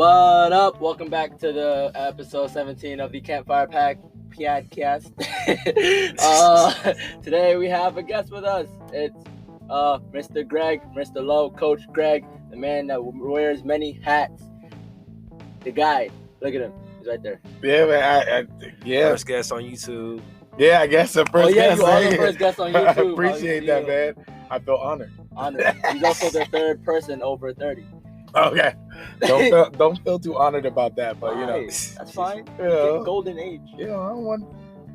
What up? Welcome back to the episode 17 of the Campfire Pack podcast. Today we have a guest with us. It's Mr. Greg, Mr. Lowe, Coach Greg, the man that wears many hats. The guy. Look at him. He's right there. Yeah, man. Yeah. First guest on YouTube. Yeah, I guess the first guest. You are the first guest on YouTube. I appreciate that, man. I feel honored. He's also the third person over 30. Okay. Don't feel too honored about that, but you know. That's fine. Yeah. Golden age. Yeah, I don't want.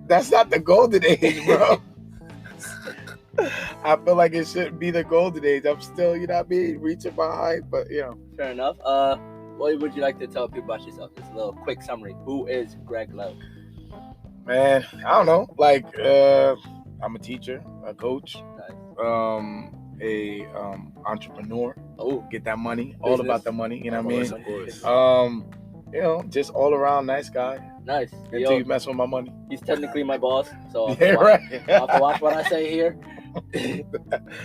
That's not the golden age, bro. I feel like it shouldn't be the golden age. I'm still, you know what I mean, reaching my height, but you know. Fair enough. What would you like to tell people about yourself? Just a little quick summary. Who is Greg Lowe? Man, I don't know. Like, I'm a teacher, a coach, a entrepreneur. Oh, get that money. Business. All about the money. You know what I mean? Of course. You know, just all around nice guy. Nice. Until you mess with my money. He's technically my boss, so yeah, right. I'll have to watch what I say here.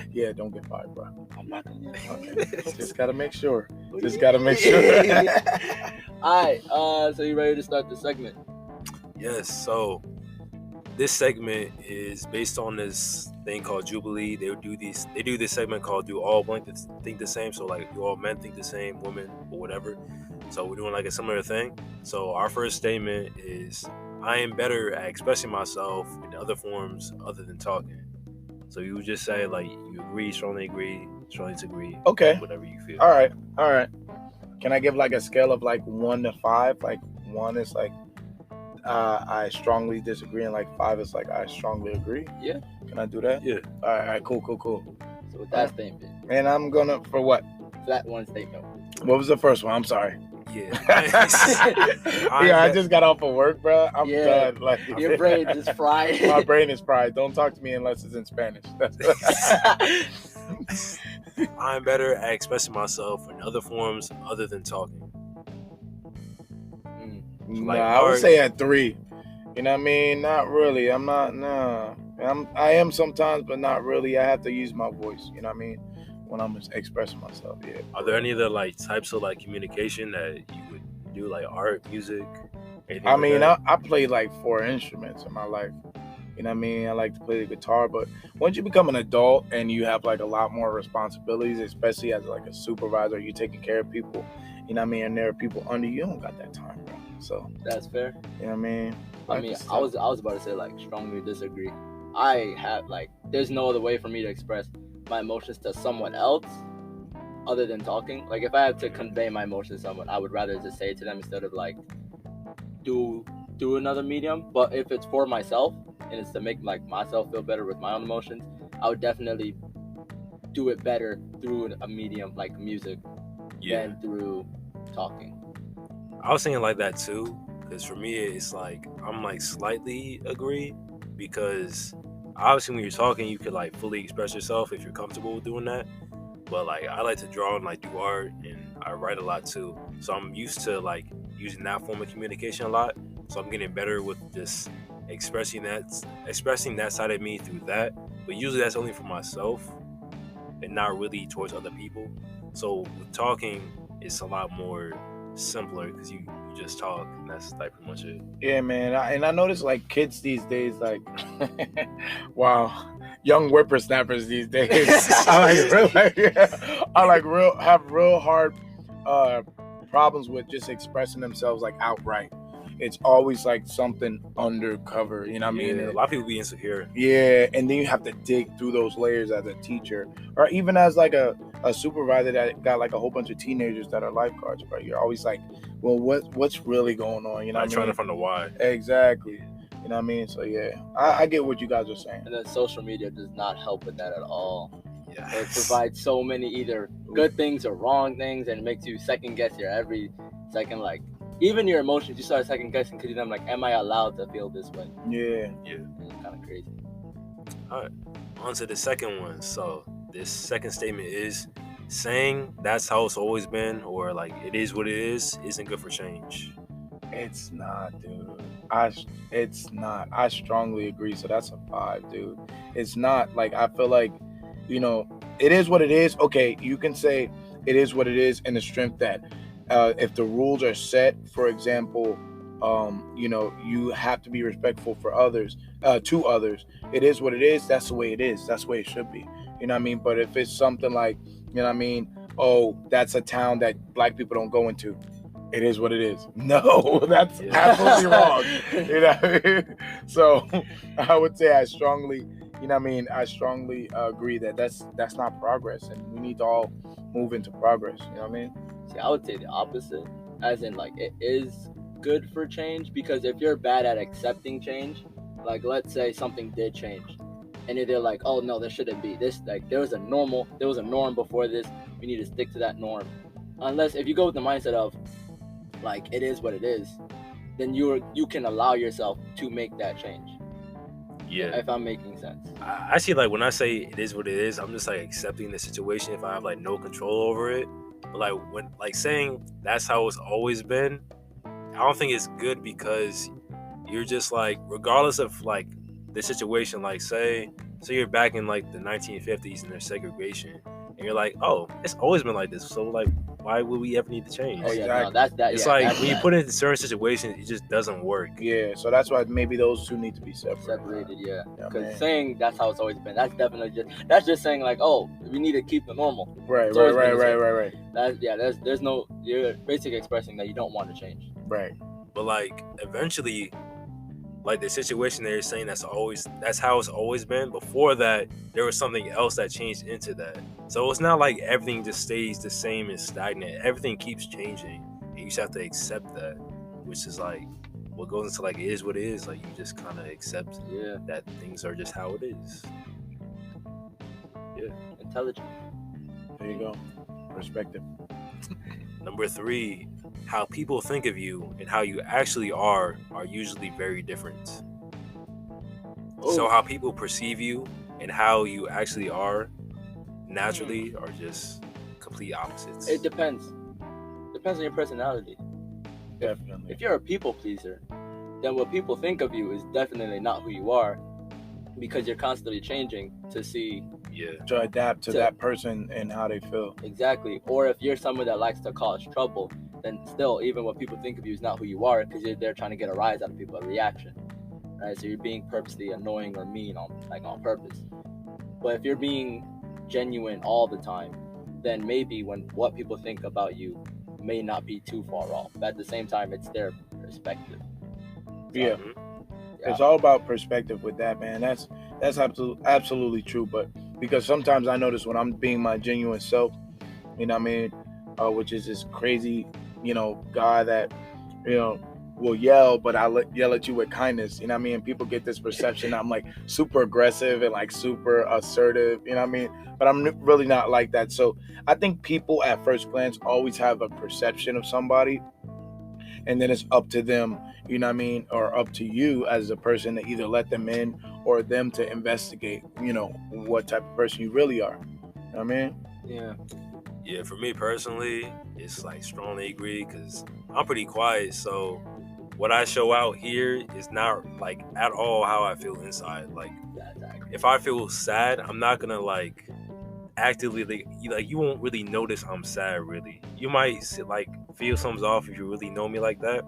Yeah, don't get fired, bro. I'm not gonna. Okay. Just gotta make sure. Just gotta make sure. All right. So you ready to start the segment? Yes. So this segment is based on this thing called Jubilee. They do this segment called "Do All Women Think the Same?" So like, do all men think the same, women or whatever. So we're doing like a similar thing. So our first statement is, I am better at expressing myself in other forms other than talking. So you would just say like you agree, strongly disagree. Okay. Whatever you feel. All right. Can I give like a scale of like 1 to 5? Like 1 is like I strongly disagree, and like 5 is like I strongly agree. Yeah. Can I do that? Yeah. All right. Cool. So with that statement. And I'm gonna for what? That one statement. What was the first one? I'm sorry. Yeah. I just got off of work, bro. I'm done. Like your brain just fried. My brain is fried. Don't talk to me unless it's in Spanish. I'm better at expressing myself in other forms other than talking. Like, I would say at 3. You know what I mean? Not really. I'm not. No. I am sometimes, but not really. I have to use my voice. You know what I mean? When I'm expressing myself, yeah. Are there any other like types of like communication that you would do, like art, music? I mean, I played like 4 instruments in my life. You know what I mean? I like to play the guitar, but once you become an adult and you have like a lot more responsibilities, especially as like a supervisor, you're taking care of people. You know what I mean? And there are people under you. You don't got that time, bro. So that's fair. You know what I mean? I was about to say like strongly disagree. I have like there's no other way for me to express my emotions to someone else other than talking. Like if I have to convey my emotions to someone, I would rather just say it to them instead of like do another medium. But if it's for myself and it's to make like myself feel better with my own emotions, I would definitely do it better through a medium like music than through talking. I was thinking like that too, because for me it's like I'm like slightly agree, because obviously when you're talking you could like fully express yourself if you're comfortable with doing that, but like I like to draw and like do art, and I write a lot too, so I'm used to like using that form of communication a lot, so I'm getting better with just expressing that side of me through that, but usually that's only for myself and not really towards other people. So with talking it's a lot more simpler because you just talk, and that's like pretty much it. Yeah, man. I notice like kids these days, like wow, young whippersnappers these days have real hard problems with just expressing themselves like outright. It's always like something undercover, you know what I mean? A lot of people be insecure. Yeah, and then you have to dig through those layers as a teacher, or even as like a supervisor that got like a whole bunch of teenagers that are lifeguards, right? You're always like, well, what's really going on? You know, I'm trying to find the why. Exactly. You know what I mean? So yeah, I get what you guys are saying. And then social media does not help with that at all. Yeah. It provides so many either good things or wrong things, and it makes you second guess your every second. Like even your emotions, you start second guessing because you're like, am I allowed to feel this way? Yeah. It's kind of crazy. All right, on to the second one. So this second statement is, saying that's how it's always been, or like it is what it is, isn't good for change. It's not, dude. It's not. I strongly agree. So that's a 5, dude. It's not. Like, I feel like, you know, it is what it is. Okay, you can say it is what it is in the strength that if the rules are set, for example, you have to be respectful for others, to others. It is what it is. That's the way it is. That's the way it should be. You know what I mean? But if it's something like, you know what I mean? Oh, that's a town that black people don't go into. It is what it is. No, that's absolutely wrong. You know what I mean? So I would say I strongly agree that that's not progress, and we need to all move into progress. You know what I mean? See, I would say the opposite, as in like it is good for change, because if you're bad at accepting change, like let's say something did change, and they're like, oh no, there shouldn't be this. Like there was a norm before this. We need to stick to that norm. Unless if you go with the mindset of like it is what it is, then you can allow yourself to make that change. Yeah. If I'm making sense. I see, like when I say it is what it is, I'm just like accepting the situation if I have like no control over it. But like when like saying that's how it's always been, I don't think it's good, because you're just like, regardless of like the situation, like say you're back in like the 1950s and there's segregation, and you're like, oh, it's always been like this, so like why would we ever need to change? Oh yeah, exactly. No, that's that. It's yeah, like that's when you that. put it in certain situations, it just doesn't work. Yeah, so that's why maybe those two need to be Separated, yeah. Yeah, Because man. saying that's how it's always been, that's definitely just saying like, oh, we need to keep the normal. Right. It's always been Right. There's no, you're basically expressing that you don't want to change. Right. But like eventually, like the situation they're saying that's how it's always been. Before that, there was something else that changed into that. So it's not like everything just stays the same and stagnant. Everything keeps changing, and you just have to accept that, which is like what goes into like it is what it is. Like you just kind of accept that things are just how it is. Yeah. Intelligent. There you go. Perspective. Number 3, how people think of you and how you actually are usually very different. Ooh. So how people perceive you and how you actually are naturally are just complete opposites. It depends. Depends on your personality. Definitely. If you're a people pleaser, then what people think of you is definitely not who you are, because you're constantly changing to see. To adapt to that person and how they feel. Exactly. Or if you're someone that likes to cause trouble, then still, even what people think of you is not who you are, because they're trying to get a rise out of people, a reaction, right? So you're being purposely annoying or mean on purpose. But if you're being genuine all the time, then maybe when what people think about you may not be too far off. But at the same time, it's their perspective. So, yeah. It's all about perspective with that, man. That's absolutely true. But because sometimes I notice when I'm being my genuine self, you know what I mean, which is this crazy, guy that, will yell, but I yell at you with kindness. You know what I mean? People get this perception I'm like super aggressive and like super assertive. You know what I mean? But I'm really not like that. So I think people at first glance always have a perception of somebody, and then it's up to them, you know what I mean, or up to you as a person to either let them in or them to investigate, what type of person you really are. You know what I mean? Yeah, for me personally, it's like strongly agree, because I'm pretty quiet, so what I show out here is not like at all how I feel inside. Like if I feel sad, I'm not gonna like actively like you won't really notice I'm sad. Really, you might like feel something's off if you really know me like that,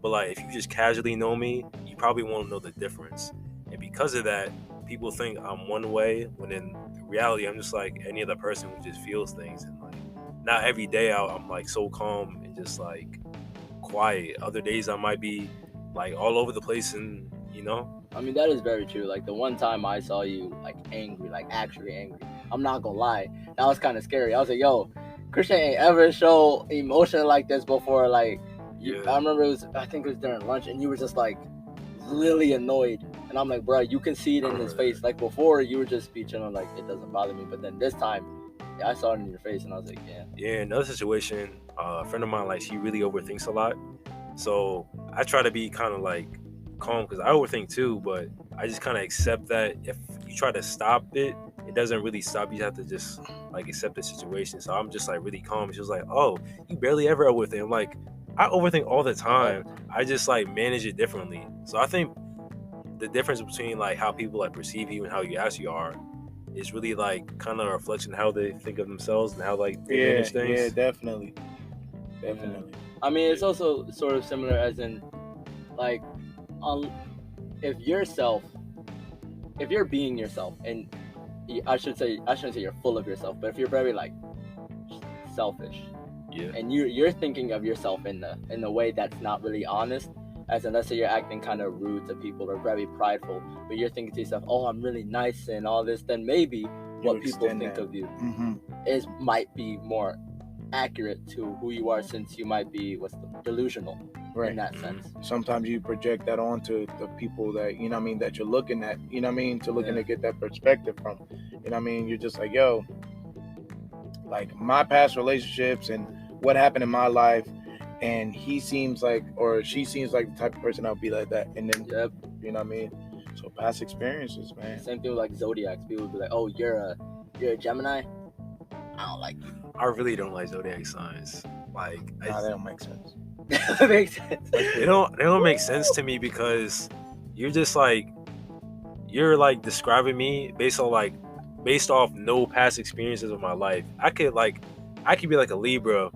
but like if you just casually know me, you probably won't know the difference. And because of that, people think I'm one way, when in reality I'm just like any other person who just feels things. And like not every day I'm like so calm and just like quiet. Other days I might be like all over the place, and I mean, that is very true. Like the one time I saw you like angry, like actually angry, I'm not gonna lie, that was kind of scary. I was like, yo, Christian ain't ever show emotion like this before. Like I remember I think it was during lunch, and you were just like really annoyed, and I'm like, bro, you can see it in his face. Like before you were just speeching, like it doesn't bother me, but then this time I saw it in your face, and I was like, yeah. Another situation, a friend of mine, like she really overthinks a lot, so I try to be kind of like calm, because I overthink too, but I just kind of accept that if you try to stop it, it doesn't really stop. You have to just like accept the situation. So I'm just like really calm. She was like, oh, you barely ever overthink. I'm like, I overthink all the time. I just like manage it differently. So I think the difference between like how people like perceive you and how you actually are is really like kind of a reflection of how they think of themselves and how like they manage things. Yeah, definitely. Definitely. I mean, it's also sort of similar as in, like, if you're being yourself, and I shouldn't say you're full of yourself, but if you're very like selfish, Yeah. and you're thinking of yourself in a way that's not really honest, as in, let's say you're acting kind of rude to people or very prideful, but you're thinking to yourself, oh, I'm really nice and all this, then maybe what people think of you might be more accurate to who you are, since you might be delusional in that sense. Sometimes you project that onto the people that, you know what I mean, that you're looking at, you know what I mean, to looking to get that perspective from. You know what I mean? You're just like, yo, like my past relationships and what happened in my life, and he seems like, or she seems like the type of person I'll be like that. And then, you know what I mean? So past experiences, man. Same thing with like zodiacs. People would be like, oh, you're a Gemini? I don't like you. I really don't like zodiac signs. Like, nah, they don't make sense. That makes sense. They don't make sense to me, because you're just like, you're like describing me based off no past experiences of my life. I could be like a Libra,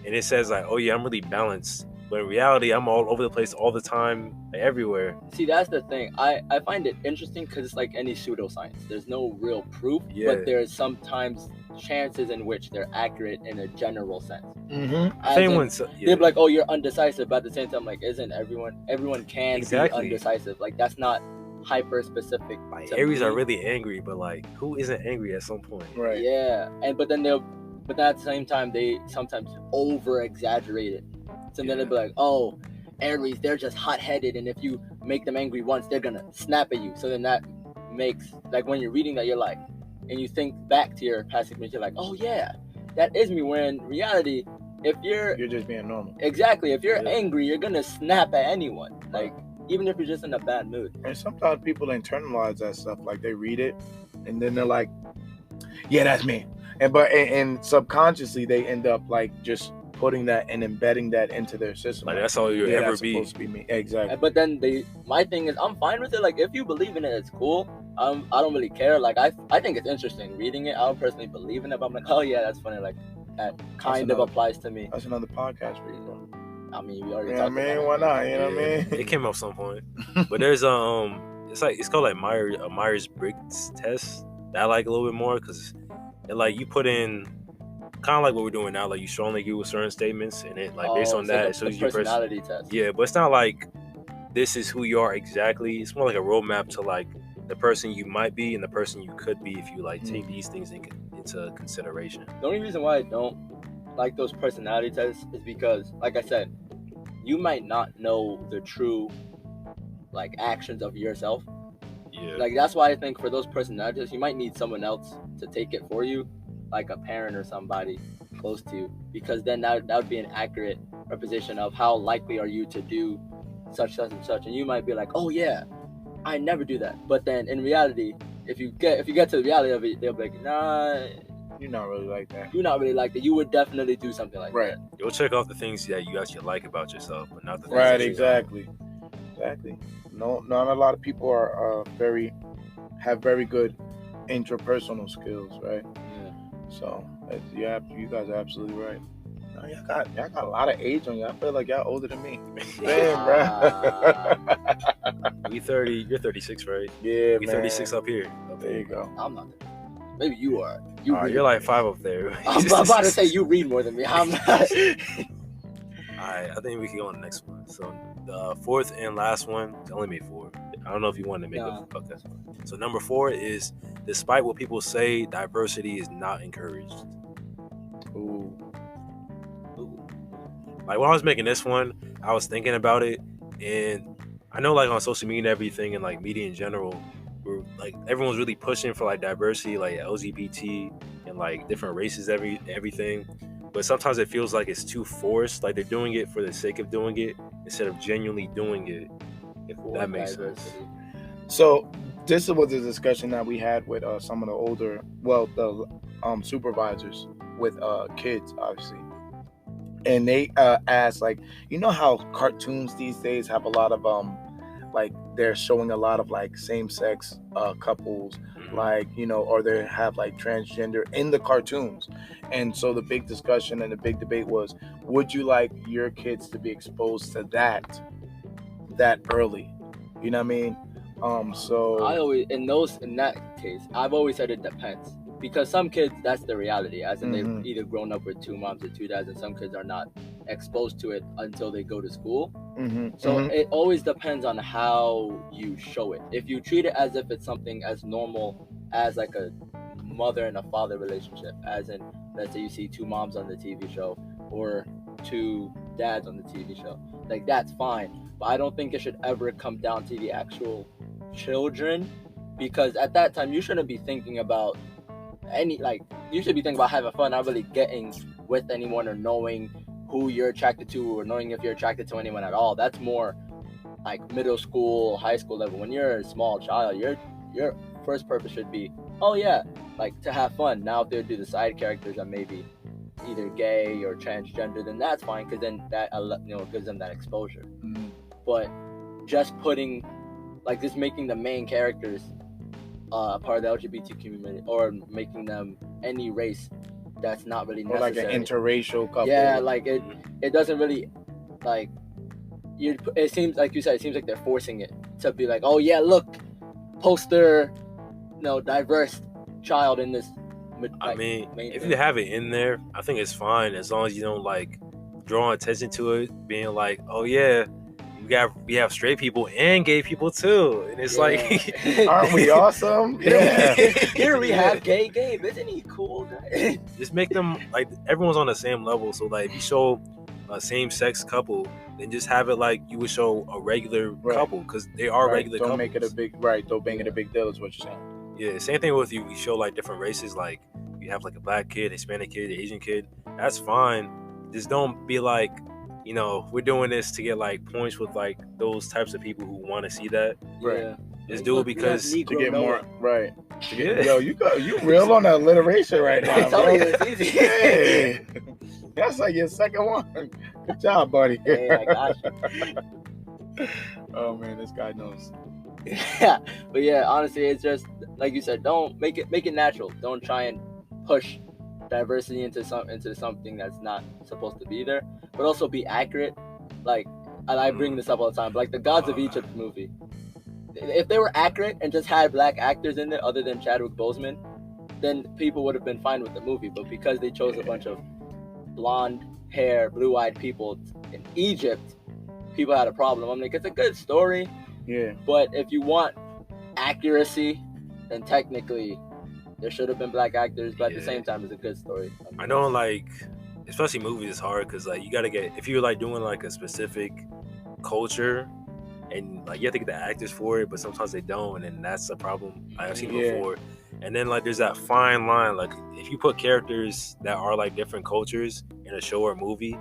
and it says like, oh yeah, I'm really balanced, but in reality I'm all over the place all the time, like, everywhere. See, that's the thing. I find it interesting because it's like any pseudoscience. There's no real proof, but there's sometimes chances in which they're accurate in a general sense. They're like, oh, you're undecisive, but at the same time, like, isn't everyone can be undecisive? Like, that's not hyper specific. Like, Aries are really angry, but like, who isn't angry at some point? Right. Yeah, but then at the same time, they sometimes over exaggerate it. So then they'll be like, oh, Aries, they're just hot-headed, and if you make them angry once, they're gonna snap at you. So then that makes, like, when you're reading that, you're like, and you think back to your past experience, you're like, oh yeah, that is me. When in reality, if you're just being normal. Exactly. If you're angry, you're gonna snap at anyone. Like, even if you're just in a bad mood. And sometimes people internalize that stuff. Like, they read it, and then they're like, yeah, that's me. And subconsciously, they end up like just putting that and embedding that into their system. Like, that's all you'll ever be. Supposed to be me. Exactly. But then my thing is, I'm fine with it. Like, if you believe in it, it's cool. I don't really care. Like, I think it's interesting reading it. I don't personally believe in it, but I'm like, oh yeah, that's funny. Like, that kind of applies to me. That's another podcast for you, bro. I mean, we already talked about it. Why not? You know what I mean? It came up some point. But there's it's called like Myers-Briggs test that I like a little bit more, because it, like, you put in kind of like what we're doing now, like, you strongly agree with certain statements, and it, like, based on that, it shows your personality test. Yeah, but it's not like this is who you are exactly. It's more like a roadmap to like the person you might be and the person you could be if you like take these things into consideration. The only reason why I don't like those personality tests is because, like I said, you might not know the true, like, actions of yourself. Yeah. Like, that's why I think for those personality tests, you might need someone else to take it for you, like a parent or somebody close to you, because then that would be an accurate representation of how likely are you to do such and such, and you might be like, oh yeah, I never do that. But then in reality, if you get to the reality of it, they'll be like, nah, you're not really like that. You're not really like that. You would definitely do something like that. You'll check off the things that you actually like about yourself, but not the things that exactly. No, not a lot of people are have very good interpersonal skills, right? Yeah. So you guys are absolutely right. No, y'all got a lot of age on you. I feel like y'all older than me. Man, bro. We 30. You're 36, right? Yeah, we man. 36 up here. There you go. I'm not. Maybe you are. You're like 5 up there. I'm about to say you read more than me. I'm not. Alright, I think we can go on the next one. So the fourth and last one, I only made 4. I don't know if you wanted to make it. Okay. So number 4 is, despite what people say, diversity is not encouraged. Ooh. Like, when I was making this one, I was thinking about it, and I know, like, on social media and everything, and like media in general, we're like, everyone's really pushing for like diversity, like LGBT and like different races, everything. But sometimes it feels like it's too forced, like they're doing it for the sake of doing it instead of genuinely doing it, if that makes sense. So this was a discussion that we had with some of the older, the supervisors with kids, obviously. And they asked, like, you know how cartoons these days have a lot of like, they're showing a lot of like same-sex couples like, you know, or they have like transgender in the cartoons. And so the big discussion and the big debate was, would you like your kids to be exposed to that early? You know what I mean? So I always in that case, I've always said it depends, because some kids, that's the reality, as in they've either grown up with two moms or two dads, and some kids are not exposed to it until they go to school. So it always depends on how you show it. If you treat it as if it's something as normal as like a mother and a father relationship, as in, let's say you see two moms on the TV show or two dads on the TV show, like that's fine. But I don't think it should ever come down to the actual children, because at that time you shouldn't be thinking about you should be thinking about having fun, not really getting with anyone or knowing who you're attracted to or knowing if you're attracted to anyone at all. That's more like middle school, high school level. When you're a small child, your first purpose should be, oh yeah, like to have fun. Now if they do the side characters that maybe either gay or transgender, then that's fine, because then that gives them that exposure. But just making the main characters part of the LGBT community, or making them any race that's not really necessary. Or like an interracial couple. Yeah, like it doesn't really, like, it seems like you said, it seems like they're forcing it to be like, oh yeah, look, poster, diverse child in this. I mean, if you have it in there, I think it's fine, as long as you don't like draw attention to it, being like, oh yeah, we have straight people and gay people too, and it's like, aren't we awesome? Yeah. Here we have gay Gabe. Isn't he cool? Just make them like everyone's on the same level. So like, if you show a same-sex couple, then just have it like you would show a regular couple, because they are regular don't couples. Make it a big Don't make it a big deal, is what you're saying. Yeah, same thing with you show like different races, like you have like a black kid, Hispanic kid, Asian kid. That's fine. Just don't be like, we're doing this to get like points with like those types of people who want to see that. Right. Yeah. Just do it because to get more right. Yeah. Yo, you real on that alliteration right now, bro. It's easy. Hey, that's like your second one. Good job, buddy. Hey, I got you. Oh man, this guy knows. Yeah, but yeah, honestly, it's just like you said. Don't make it natural. Don't try and push diversity into something that's not supposed to be there. But also be accurate. Like, and I bring this up all the time, but like the Gods of Egypt movie. If they were accurate and just had black actors in there other than Chadwick Boseman, then people would have been fine with the movie. But because they chose a bunch of blonde hair, blue-eyed people in Egypt, people had a problem. I'm like, it's a good story. Yeah. But if you want accuracy, then technically there should have been black actors. But at the same time, it's a good story. I know, like, especially movies is hard, because like you gotta get, if you're like doing like a specific culture, and like you have to get the actors for it, but sometimes they don't, and that's a problem I've seen before. And then like there's that fine line, like if you put characters that are like different cultures in a show or movie,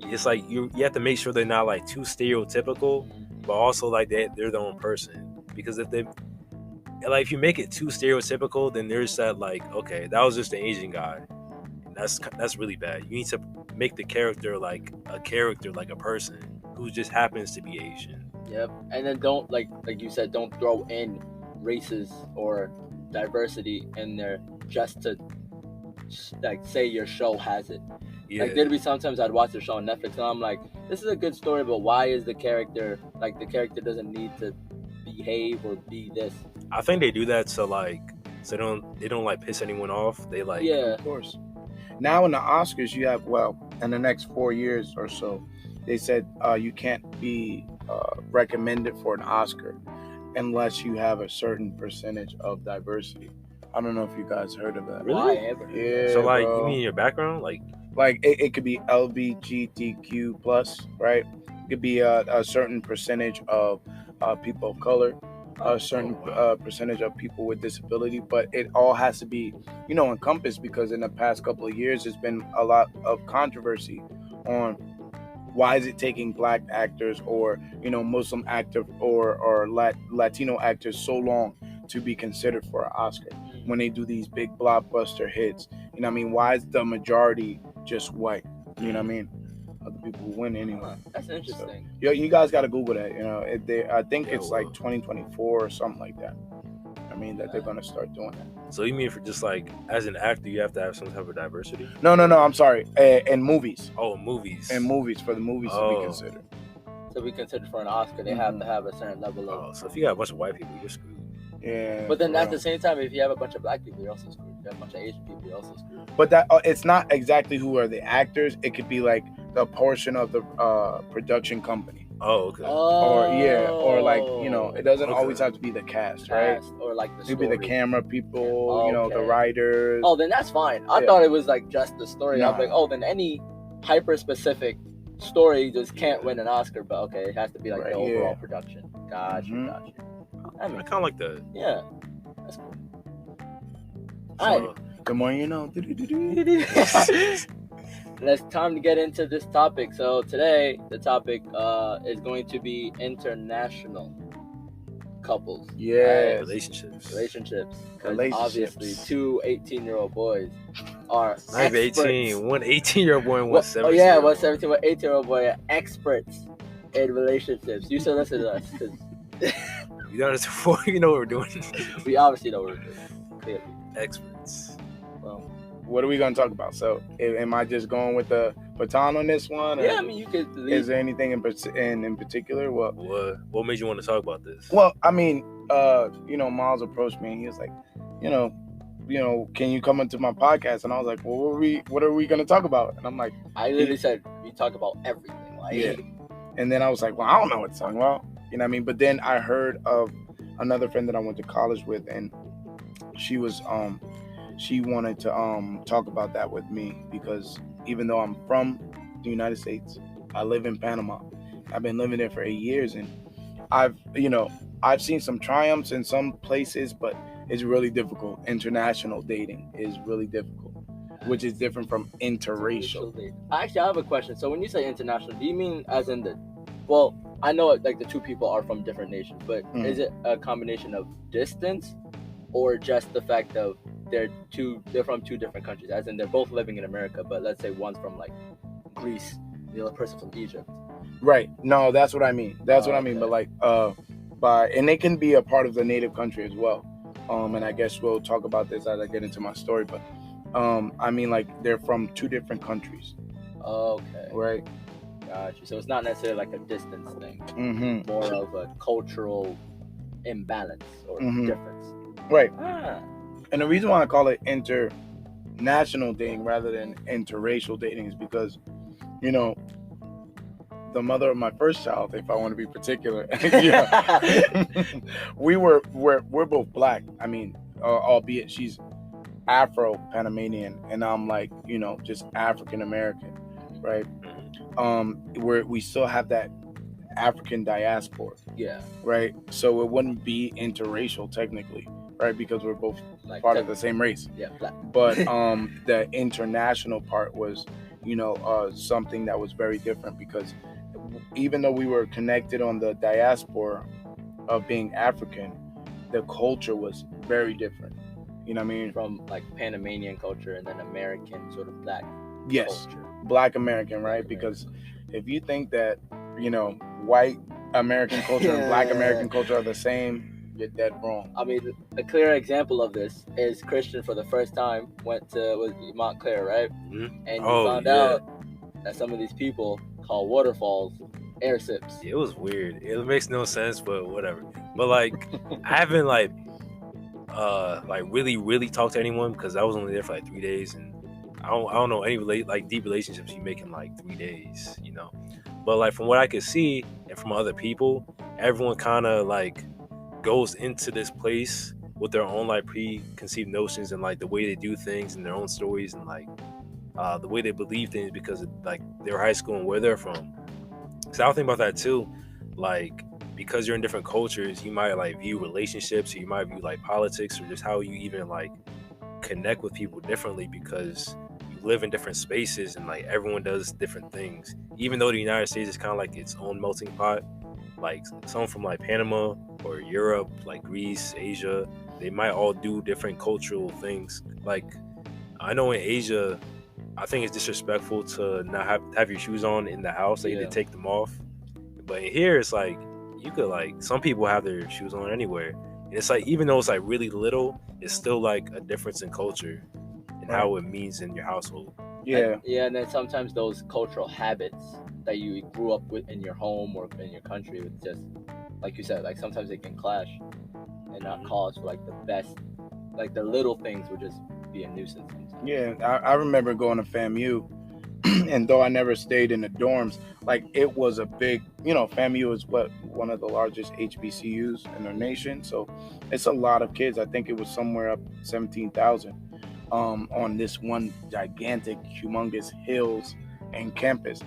it's like you have to make sure they're not like too stereotypical, but also like they're their own person. Because if you make it too stereotypical, then there's that like, okay, that was just an Asian guy. That's really bad. You need to make the character like a person who just happens to be Asian. Yep. And then don't, like you said, don't throw in races or diversity in there just to like say your show has it. Yeah. Like there'd be sometimes I'd watch the show on Netflix and I'm like, this is a good story, but why is the character doesn't need to behave or be this? I think they do that so they don't like piss anyone off. They like, yeah, of course. Now in the Oscars, you have, in the next 4 years or so, they said you can't be recommended for an Oscar unless you have a certain percentage of diversity. I don't know if you guys heard of that. Really? Yeah. So like, bro. you mean your background? Like it could be LGBTQ plus, right? It could be a certain percentage of people of color, a certain percentage of people with disability, but it all has to be, encompassed, because in the past couple of years, there's been a lot of controversy on why is it taking black actors or, Muslim actors or Latino actors so long to be considered for an Oscar when they do these big blockbuster hits? Why is the majority just white? You know what I mean? Other people who win anyway. That's interesting. So, you guys got to Google that. I think it's like 2024 or something like that. I mean, that they're gonna start doing that. So you mean for just like as an actor, you have to have some type of diversity? No, I'm sorry. In movies. Oh, movies. In movies, for the movies to be considered. So we consider for an Oscar, they have to have a certain level of. Oh, so if you got a bunch of white people, you're screwed. Yeah. But then at the same time, if you have a bunch of black people, you're also screwed. If you have a bunch of Asian people, you're also screwed. But that it's not exactly who are the actors. It could be like the portion of the production company. Oh, okay. Or like, you know, it doesn't always have to be the cast, right? Or like the story. Maybe the camera people, you know, the writers. Oh, then that's fine. I thought it was like just the story. Nah. I'm like, oh, then any hyper specific story just can't win an Oscar, but okay, it has to be like the overall production. Gotcha. I kind of like that. Yeah, that's cool. So, All right. The more you know. It's time to get into this topic. So today, the topic is going to be international couples. Yeah. Right? Relationships. Because obviously, two 18-year-old boys are not even 18. One 18-year-old boy and one 17. Oh yeah, one 17, one 18-year-old boy are experts in relationships. You should listen to us. You know this before. You know what we're doing. We obviously know what we're doing. Clearly. Experts. Well, what are we going to talk about? So, am I just going with the baton on this one? Yeah, I mean, you could leave. Is there anything in particular? What made you want to talk about this? Well, I mean, you know, Miles approached me and he was like, you know, can you come into my podcast? And I was like, well, what are we going to talk about? And I'm like, I literally said, we talk about everything. Like, yeah. And then I was like, well, I don't know what to talk about. You know what I mean? But then I heard of another friend that I went to college with, and she wanted to talk about that with me, because even though I'm from the United States, I live in Panama. I've been living there for 8 years, and I've seen some triumphs in some places, but it's really difficult. International dating is really difficult, which is different from interracial. Actually, I have a question. So when you say international, do you mean as in well, I know like the two people are from different nations, but is it a combination of distance or just the fact of they're from two different countries, as in they're both living in America, but let's say one's from like Greece, the other person from Egypt? Right. No, that's what I mean. What I mean. But like, and they can be a part of the native country as well. And I guess we'll talk about this as I get into my story. But I mean, like, they're from two different countries. Okay. Right. Gotcha. So it's not necessarily like a distance thing. Mm-hmm. More of a cultural imbalance or difference. Right. And the reason why I call it international dating rather than interracial dating is because, you know, the mother of my first child, if I want to be particular, we're both black. I mean, albeit she's Afro-Panamanian and I'm like, you know, just African American, right? We still have that African diaspora. Yeah. Right. So it wouldn't be interracial technically, right? Because we're both like part of the same race. Yeah, black. But the international part was, you know, something that was very different, because even though we were connected on the diaspora of being African, the culture was very different. You know what I mean? From like Panamanian culture and then American sort of black culture. Black American, right? Because if you think that, you know, white American culture and black American culture are the same, you're dead wrong. I mean, a clear example of this is Christian for the first time went to Montclair, right? Mm-hmm. And you found out that some of these people call waterfalls air sips. It was weird. It makes no sense, but whatever. But like, I haven't like really talked to anyone, because I was only there for like 3 days, and I don't know any deep relationships you make in like 3 days, you know. But like from what I could see and from other people, everyone kind of like goes into this place with their own like preconceived notions and like the way they do things and their own stories and like the way they believe things because of like their high school and where they're from. So I think about that too. Like, because you're in different cultures, you might like view relationships, or you might view like politics, or just how you even like connect with people differently, because you live in different spaces and like everyone does different things. Even though the United States is kind of like its own melting pot, like someone from like Panama or Europe, like Greece, Asia, they might all do different cultural things. Like, I know in Asia, I think it's disrespectful to not have your shoes on in the house. They need to take them off. But here, it's like, you could like, some people have their shoes on anywhere. And it's like, even though it's like really little, it's still like a difference in culture and how it means in your household. And then sometimes those cultural habits that you grew up with in your home or in your country, with just like you said, like sometimes they can clash and not cause for like the best, like the little things would just be a nuisance sometimes. Yeah, I remember going to FAMU, and though I never stayed in the dorms, like it was a big, FAMU is one of the largest HBCUs in the nation, so it's a lot of kids. I think it was somewhere up 17,000 on this one gigantic, humongous hills and campus.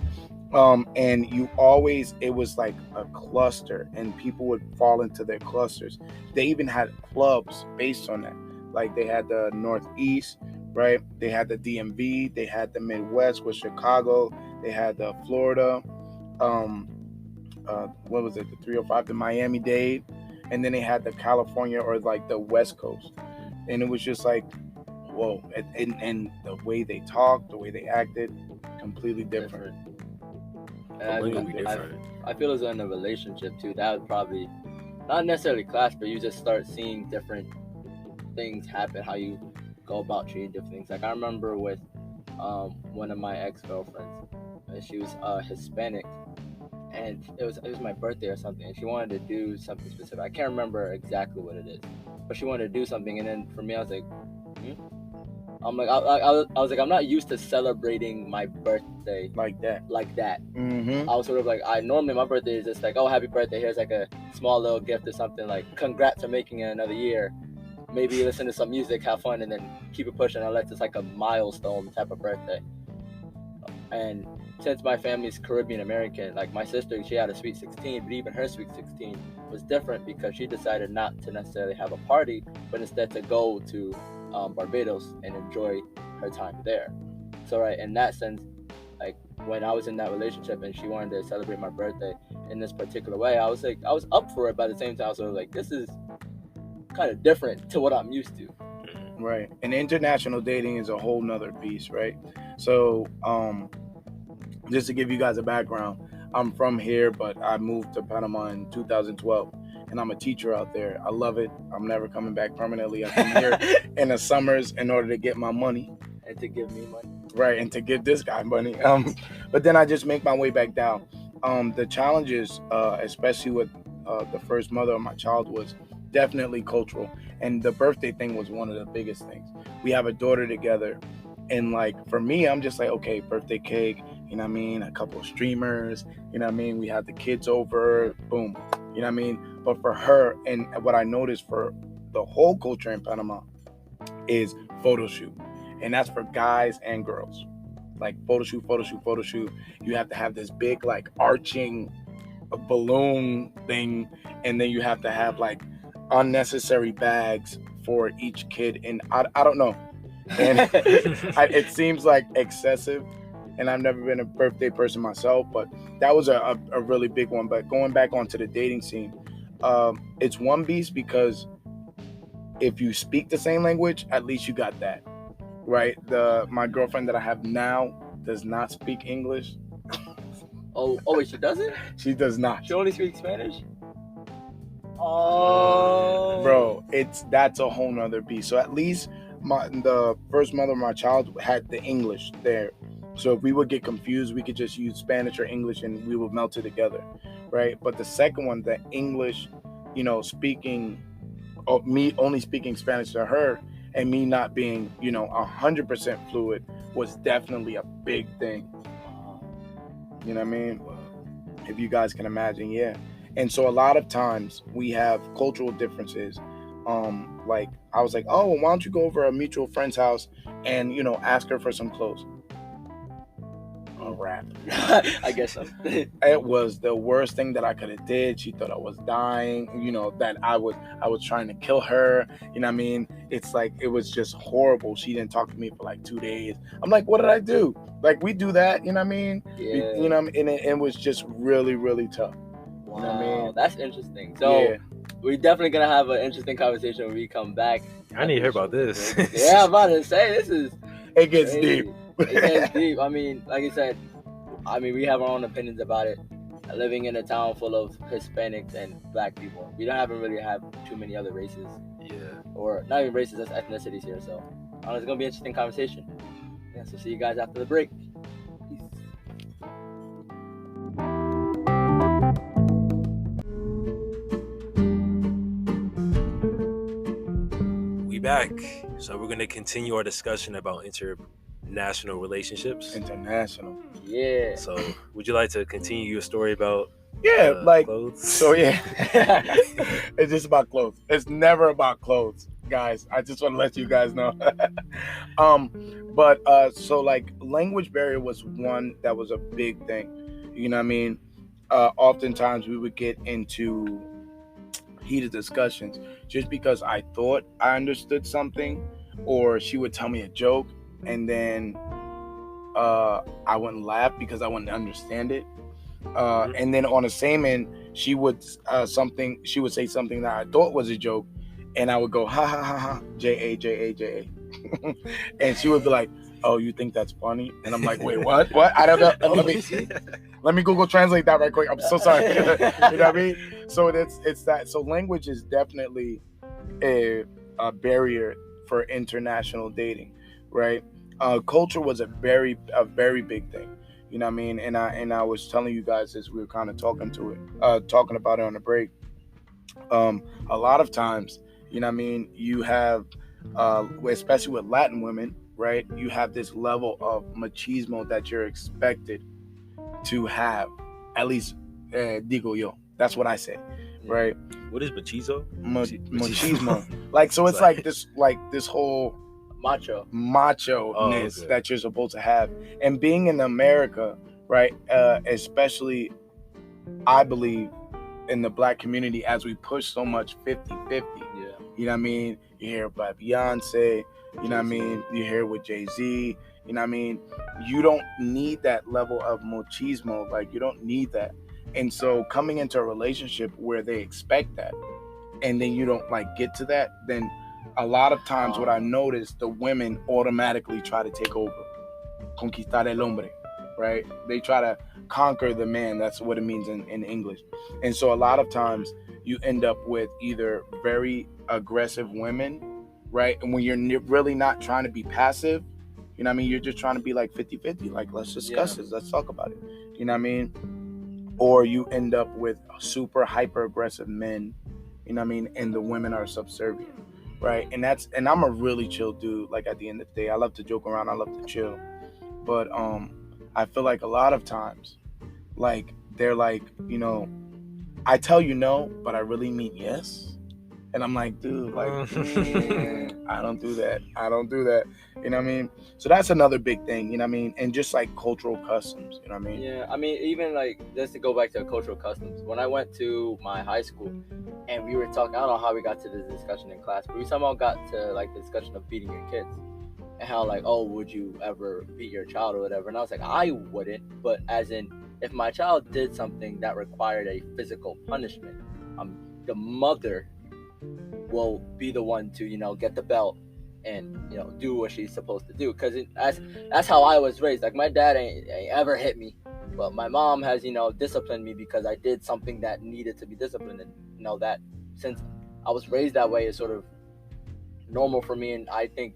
And it was like a cluster, and people would fall into their clusters. They even had clubs based on that. Like they had the Northeast, right? They had the DMV, they had the Midwest with Chicago, they had the Florida, what was it, the 305, the Miami-Dade, and then they had the California, or like the West Coast. And it was just like, whoa. And the way they talked, the way they acted, completely different. I feel as though in a relationship too, that would probably not necessarily clash, but you just start seeing different things happen, how you go about treating different things. Like I remember with one of my ex-girlfriends, and she was Hispanic, and it was my birthday or something, and she wanted to do something specific. I can't remember exactly what it is, but she wanted to do something, and then for me, I was like, I'm like, I was like, I'm not used to celebrating my birthday like that. Mm-hmm. I was sort of like, normally my birthday is just like, oh, happy birthday, here's like a small little gift or something, like congrats on making it another year, maybe listen to some music, have fun, and then keep it pushing, unless it's like a milestone type of birthday. And since my family's Caribbean American, like my sister, she had a sweet 16, but even her sweet 16 was different because she decided not to necessarily have a party, but instead to go to Barbados and enjoy her time there. So right, in that sense, like when I was in that relationship and she wanted to celebrate my birthday in this particular way, I was up for it, but at the same time I was sort of like, this is kind of different to what I'm used to. Right. And international dating is a whole nother beast, right? So just to give you guys a background, I'm from here, but I moved to Panama in 2012. And I'm a teacher out there. I love it. I'm never coming back permanently. I come here in the summers in order to get my money. And to give me money. Right, and to give this guy money. But then I just make my way back down. The challenges, especially with the first mother of my child, was definitely cultural. And the birthday thing was one of the biggest things. We have a daughter together. And like, for me, I'm just like, okay, birthday cake, you know what I mean? A couple of streamers, you know what I mean? We have the kids over, boom, you know what I mean? But for her, and what I noticed for the whole culture in Panama is photo shoot. And that's for guys and girls. Like photo shoot. You have to have this big like arching balloon thing. And then you have to have like unnecessary bags for each kid. And I don't know. And it seems like excessive. And I've never been a birthday person myself, but that was a really big one. But going back onto the dating scene, it's one beast, because if you speak the same language, at least you got that, right? My girlfriend that I have now does not speak English. Oh, wait, she doesn't? She does not. She only speaks Spanish? Oh. Bro, that's a whole nother beast. So at least the first mother of my child had the English there. So if we would get confused, we could just use Spanish or English and we would melt it together, right? But the second one, the English, speaking, me only speaking Spanish to her and me not being, 100% fluid, was definitely a big thing. You know what I mean? If you guys can imagine, yeah. And so a lot of times we have cultural differences. Like I was like, oh, why don't you go over a mutual friend's house and, ask her for some clothes? A wrap. I guess so. It was the worst thing that I could have did. She thought I was dying, that I was trying to kill her. You know what I mean? It's like, it was just horrible. She didn't talk to me for like 2 days. I'm like, what did I do? Like, we do that, you know what I mean? Yeah. And it was just really, really tough. Wow, you know what I mean? That's interesting. So yeah. We're definitely gonna have an interesting conversation when we come back. I need to hear about this. Yeah, I'm about to say it gets crazy. deep. It gets deep. I mean, like I said, we have our own opinions about it. living in a town full of Hispanics and Black people. We don't haven't really have too many other races. Yeah. Or not even races, just ethnicities here. So I know it's gonna be an interesting conversation. Yeah. So see you guys after the break. Peace. We back. So we're gonna continue our discussion about international relationships. International. Yeah. So would you like to continue your story about clothes? So yeah. It's just about clothes. It's never about clothes, guys. I just want to let you guys know. So like language barrier was one that was a big thing. You know what I mean? Oftentimes we would get into heated discussions just because I thought I understood something, or she would tell me a joke and then I wouldn't laugh because I wouldn't understand it. And then on the same end, she would say something that I thought was a joke, and I would go ha ha ha ha J-A. And she would be like, "Oh, you think that's funny?" And I'm like, "Wait, what? I don't know. Let me Google translate that right quick. I'm so sorry." You know what I mean? So it's that. So language is definitely a barrier for international dating, right? Culture was a very big thing. You know what I mean? And I was telling you guys as we were kind of talking about it on the break. A lot of times, you know what I mean, you have, especially with Latin women, right? You have this level of machismo that you're expected to have. At least, digo yo. That's what I say, right? What is machismo? Machismo. Like, so it's like this whole macho-ness that you're supposed to have. And being in America, right, especially I believe in the Black community, as we push so much 50-50, you know what I mean, you hear about Beyonce, you know what I mean, you hear with Jay-Z, you know what I mean, you don't need that level of machismo, like you don't need that. And so coming into a relationship where they expect that and then you don't like get to that, then a lot of times what I noticed, the women automatically try to take over, conquistar el hombre, right? They try to conquer the man. That's what it means in English. And so a lot of times you end up with either very aggressive women, right? And when you're really not trying to be passive, you know what I mean? You're just trying to be like 50-50, like let's discuss this, let's talk about it. You know what I mean? Or you end up with super hyper aggressive men, you know what I mean? And the women are subservient. Right, and I'm a really chill dude. Like at the end of the day, I love to joke around. I love to chill, but I feel like a lot of times, like they're like, you know, I tell you no, but I really mean yes. And I'm like, dude, like, I don't do that. You know what I mean? So that's another big thing, you know what I mean? And just like cultural customs, you know what I mean? Yeah, I mean, even like, just to go back to cultural customs, when I went to my high school and we were talking, I don't know how we got to this discussion in class, but we somehow got to like the discussion of beating your kids. And how like, oh, would you ever beat your child or whatever? And I was like, I wouldn't, but as in, if my child did something that required a physical punishment, the mother will be the one to, you know, get the belt and, you know, do what she's supposed to do. Because that's how I was raised. Like, my dad ain't ever hit me, but my mom has, you know, disciplined me because I did something that needed to be disciplined. And, you know, that since I was raised that way is sort of normal for me, and I think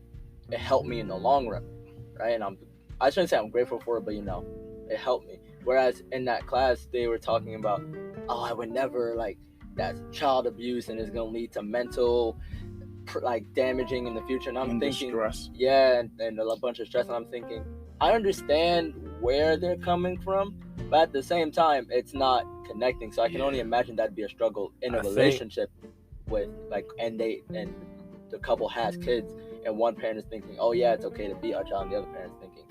it helped me in the long run, right? And I shouldn't say I'm grateful for it, but, you know, it helped me. Whereas in that class, they were talking about, oh, I would never, like, that's child abuse and it's going to lead to mental, like, damaging in the future. And I'm thinking, stress. Yeah, and a bunch of stress. And I'm thinking, I understand where they're coming from, but at the same time, it's not connecting. So I can only imagine that'd be a struggle in a relationship with, like, and the couple has kids, and one parent is thinking, oh yeah, it's okay to beat our child, and the other parent is thinking,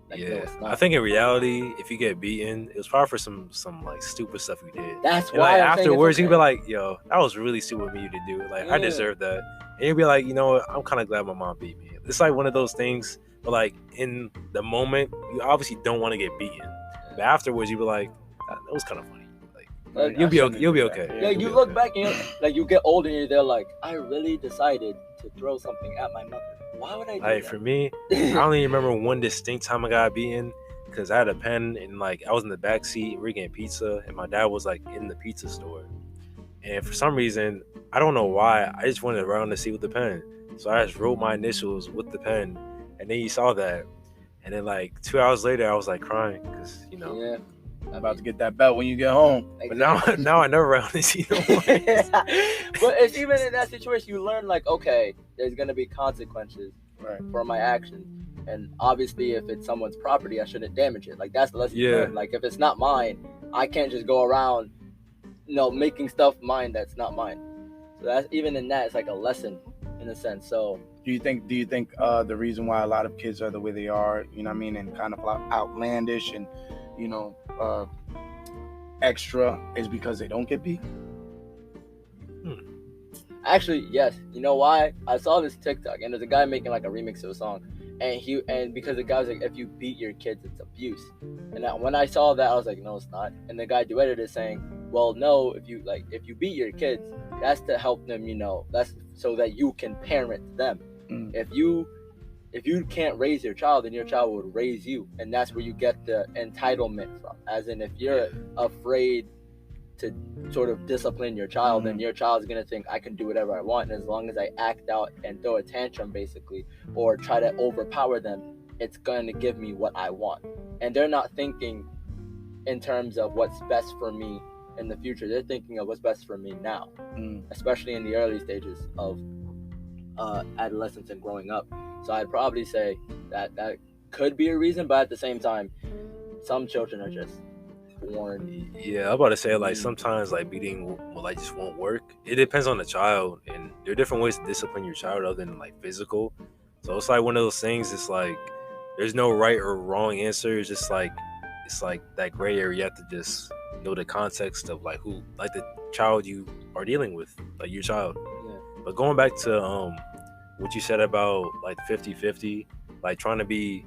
like, no, it's not. I think in reality, if you get beaten, it was probably for some like stupid stuff you did. That's and why like, afterwards you can be like, yo, that was really stupid of me to do. Like, I deserve that. And you'll be like, you know what, I'm kind of glad my mom beat me. It's like one of those things, but like in the moment, you obviously don't want to get beaten. But afterwards, you'll be like, that was kind of funny. Like, you'll be okay. Yeah, you look back and like you get older and you're there like, I really decided to throw something at my mother. Why would I do that? For me, I only remember one distinct time I got beaten, because I had a pen and like I was in the back seat, we were getting pizza, and my dad was like in the pizza store. And for some reason, I don't know why, I just went around the seat with the pen. So I just wrote my initials with the pen, and then he saw that. And then like 2 hours later, I was like crying because Yeah. About to get that belt when you get home. But now I never round the seat no more. But it's even in that situation, you learn like, okay, there's gonna be consequences for my actions, and obviously, if it's someone's property, I shouldn't damage it. Like that's the lesson you learn. Like if it's not mine, I can't just go around, making stuff mine that's not mine. So that's even in that, it's like a lesson in a sense. So do you think the reason why a lot of kids are the way they are, and kind of outlandish and extra is because they don't get beat? Actually, yes. You know why? I saw this TikTok, and there's a guy making like a remix of a song, and because the guy was like, if you beat your kids, it's abuse. And when I saw that, I was like, no, it's not. And the guy duetted it saying, well, no, if you beat your kids, that's to help them, that's so that you can parent them. If you can't raise your child, then your child will raise you, and that's where you get the entitlement from. As in, if you're afraid to sort of discipline your child, then your child is going to think, I can do whatever I want, and as long as I act out and throw a tantrum basically, or try to overpower them, it's going to give me what I want. And they're not thinking in terms of what's best for me in the future. They're thinking of what's best for me now, especially in the early stages of adolescence and growing up. So I'd probably say that could be a reason, but at the same time, some children are just born. Yeah, I'm about to say, like, sometimes like beating will like just won't work. It depends on the child, and there are different ways to discipline your child other than like physical. So it's like one of those things. It's like there's no right or wrong answer. It's just like that gray area. You have to just know the context of like who, like the child you are dealing with, like your child. Yeah. But going back to what you said about like 50-50, like trying to be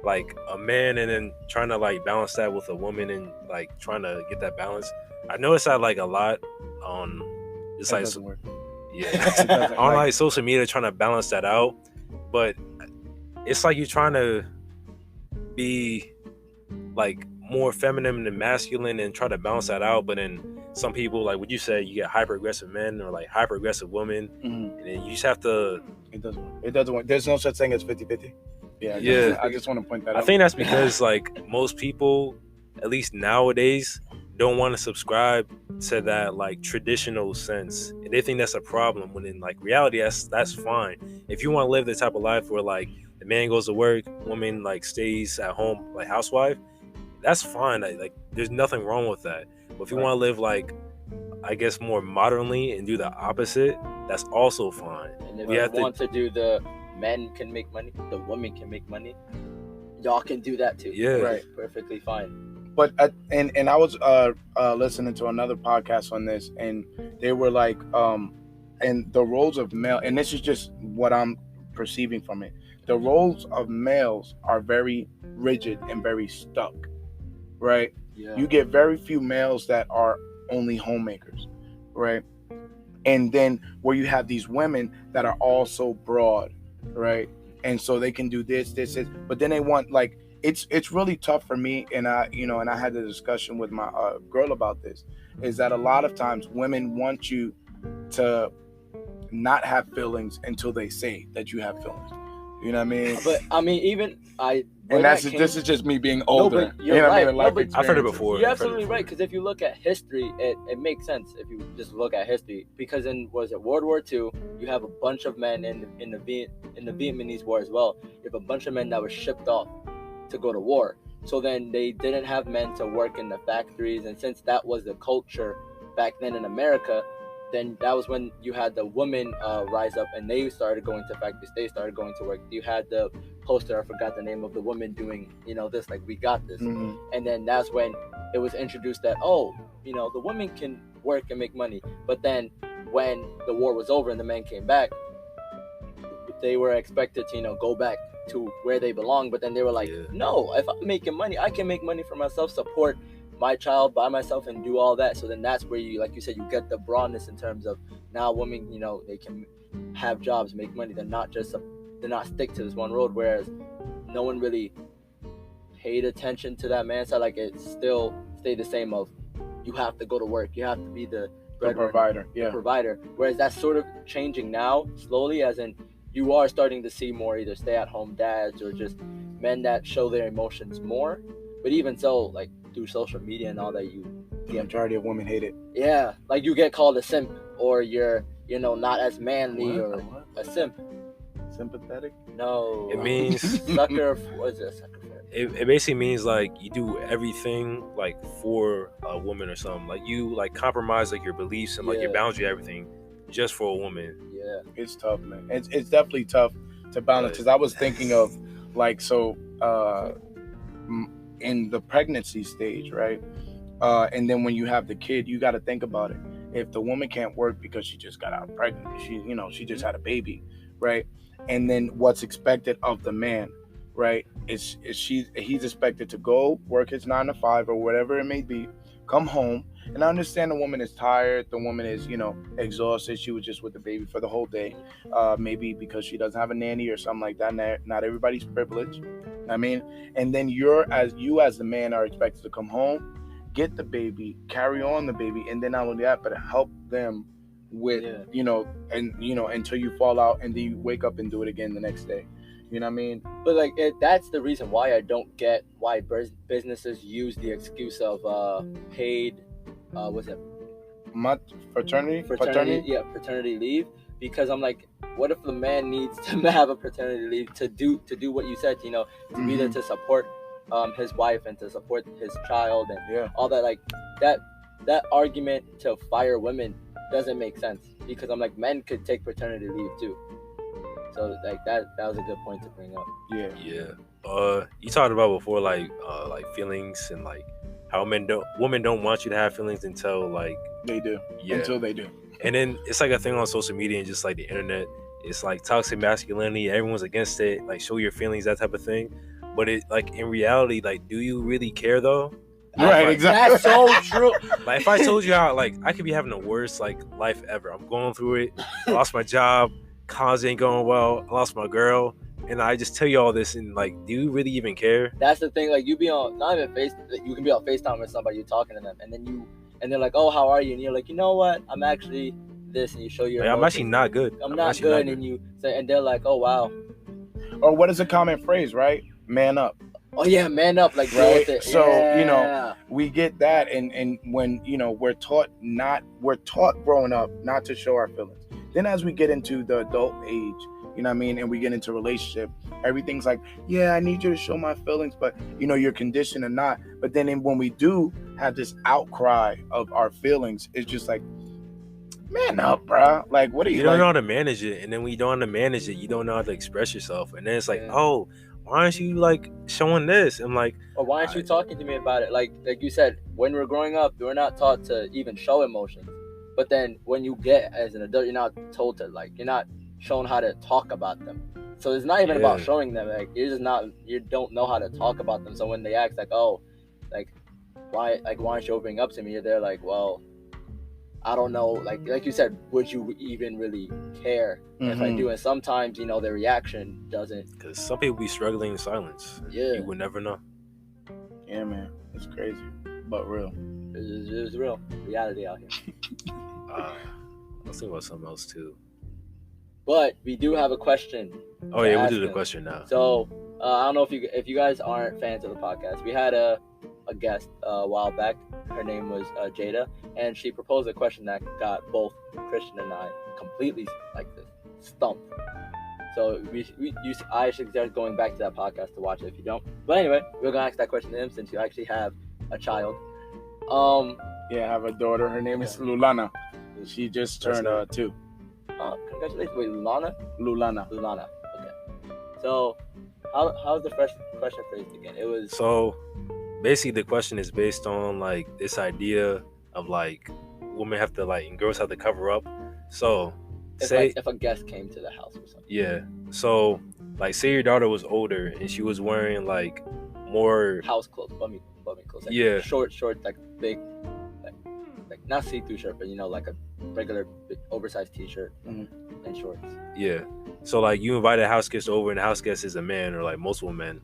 like a man and then trying to like balance that with a woman and like trying to get that balance. I noticed that like a lot on it's That like doesn't work. yeah on like social media, trying to balance that out. But it's like you're trying to be like more feminine and masculine and try to balance that out, but then some people, like what you said, you get hyper aggressive men or like hyper aggressive women, and then you just have to. It doesn't work. There's no such thing as 50-50. Yeah. I just want to point that out. I think that's because like most people, at least nowadays, don't want to subscribe to that like traditional sense, and they think that's a problem. When in like reality, that's fine. If you want to live the type of life where like the man goes to work, woman like stays at home, like housewife, that's fine. Like there's nothing wrong with that. But if you want to live like, I guess, more modernly and do the opposite, that's also fine. And if you want to do the men can make money, the women can make money, y'all can do that too. Yeah, right, perfectly fine. But and I was listening to another podcast on this, and they were like, and the roles of male, and this is just what I'm perceiving from it. The roles of males are very rigid and very stuck, right? Yeah. You get very few males that are only homemakers, right? And then where you have these women that are also broad, right? And so they can do this, but then they want like it's really tough for me. And I had a discussion with my girl about this. Is that a lot of times women want you to not have feelings until they say that you have feelings. You know what I mean? But I mean, this is just me being older. No, but you're right. I've heard it before. You're absolutely right, because if you look at history, it makes sense if you just look at history. Because in World War II, you have a bunch of men in the Vietnamese War as well. You have a bunch of men that were shipped off to go to war. So then they didn't have men to work in the factories, and since that was the culture back then in America, then that was when you had the women rise up, and they started going to factories. They started going to work. You had the poster, I forgot the name of the woman doing, this, like, we got this. Mm-hmm. And then that's when it was introduced that, the women can work and make money. But then when the war was over and the men came back, they were expected to, go back to where they belong. But then they were like, no, if I'm making money, I can make money for myself, support my child by myself, and do all that. So then that's where you, like you said, you get the broadness in terms of now women, they can have jobs, make money. They're not stick to this one road, whereas no one really paid attention to that man's side. Like it still stayed the same of you have to go to work, you have to be the provider, provider. Whereas that's sort of changing now slowly, as in you are starting to see more either stay-at-home dads or just men that show their emotions more. But even so, like through social media and all that, the majority of women hate it. Yeah, like you get called a simp, or you're not as manly, or a simp. Sympathetic? No, It means sucker. What is it? Sucker for? It basically means like you do everything like for a woman or something. Like you like compromise like your beliefs and like your boundary, everything, just for a woman. Yeah, it's tough, man. It's definitely tough to balance. Because I was thinking of like in the pregnancy stage, right? And then when you have the kid, you got to think about it. If the woman can't work because she just got out pregnant, she just had a baby, right? And then what's expected of the man, right? He's expected to go work his 9 to 5 or whatever it may be, come home. And I understand the woman is tired. The woman is, exhausted. She was just with the baby for the whole day. Maybe because she doesn't have a nanny or something like that. Not everybody's privileged. I mean, and then you as the man are expected to come home, get the baby, carry on the baby, and then not only that, but help them with, until you fall out and then you wake up and do it again the next day. You know what I mean? But like that's the reason why I don't get why businesses use the excuse of paid, what's it? Paternity? Yeah, paternity leave. Because I'm like, what if the man needs to have a paternity leave to do what you said, to be there to support his wife and to support his child and all that. Like that argument to fire women doesn't make sense, because I'm like, men could take paternity leave too. So like that was a good point to bring up. Yeah. You talked about before like feelings and like how women don't want you to have feelings until like they do. Yeah. Until they do. And then it's like a thing on social media and just like the internet. It's like toxic masculinity. Everyone's against it. Like show your feelings, that type of thing. But it like in reality, like, do you really care though? Right, exactly. That's so true. Like if I told you how like I could be having the worst like life ever. I'm going through it. I lost my job. College ain't going well. I lost my girl. And I just tell you all this, and like, do you really even care? That's the thing. Like you be on not even you can be on FaceTime with somebody, you're talking to them, and they're like, oh, how are you? And you're like, you know what? I'm actually this, and you show your. Like, I'm actually not good. I'm not good, and you say, and they're like, oh wow. Or what is a common phrase, right? Man up. Oh yeah, man up, like right. With it. So we get that, and when we're taught growing up not to show our feelings. Then as we get into the adult age, you know what I mean, and we get into relationship, everything's like, yeah, I need you to show my feelings, but you're conditioned or not. But then when we do have this outcry of our feelings, it's just like, man up, bro. Like, what are you? You don't know how to manage it, and then when you don't know how to manage it, you don't know how to express yourself, and then it's like, oh, why aren't you like showing this? I'm like, or why aren't you talking to me about it? Like you said, when we're growing up, we're not taught to even show emotions. But then when you get as an adult, you're not told to, like, you're not shown how to talk about them. So it's not even about showing them. Like you don't know how to talk about them. So when they ask like, oh, like why aren't you opening up to me? You're there like, well, I don't know. Like you said, would you even really care if I do? And sometimes, their reaction doesn't. Because some people be struggling in silence. Yeah. You would never know. Yeah, man. It's crazy, but real. It's real reality out here. Let's think about something else too. But we do have a question. Oh yeah, we'll do the question now. So I don't know if you guys aren't fans of the podcast. We had a guest a while back. Her name was Jada, and she proposed a question that got both Christian and I completely like this stumped. So I suggest going back to that podcast to watch it if you don't. But anyway, we're gonna ask that question to him since you actually have a child. Yeah, I have a daughter. Her name is Lulana. She just turned 2. Congratulations. Wait, Lulana? Lulana. Okay. So, how's the question phrased again? It was. So, basically, the question is based on like this idea of like women have to like and girls have to cover up. So, if a guest came to the house or something. Yeah. So, like, say your daughter was older and she was wearing like more house clothes, bummy clothes. Like short, like big, like not see-through shirt, but like a regular oversized t-shirt and shorts. Yeah. So like you invite a house guest over, and the house guest is a man or like multiple men,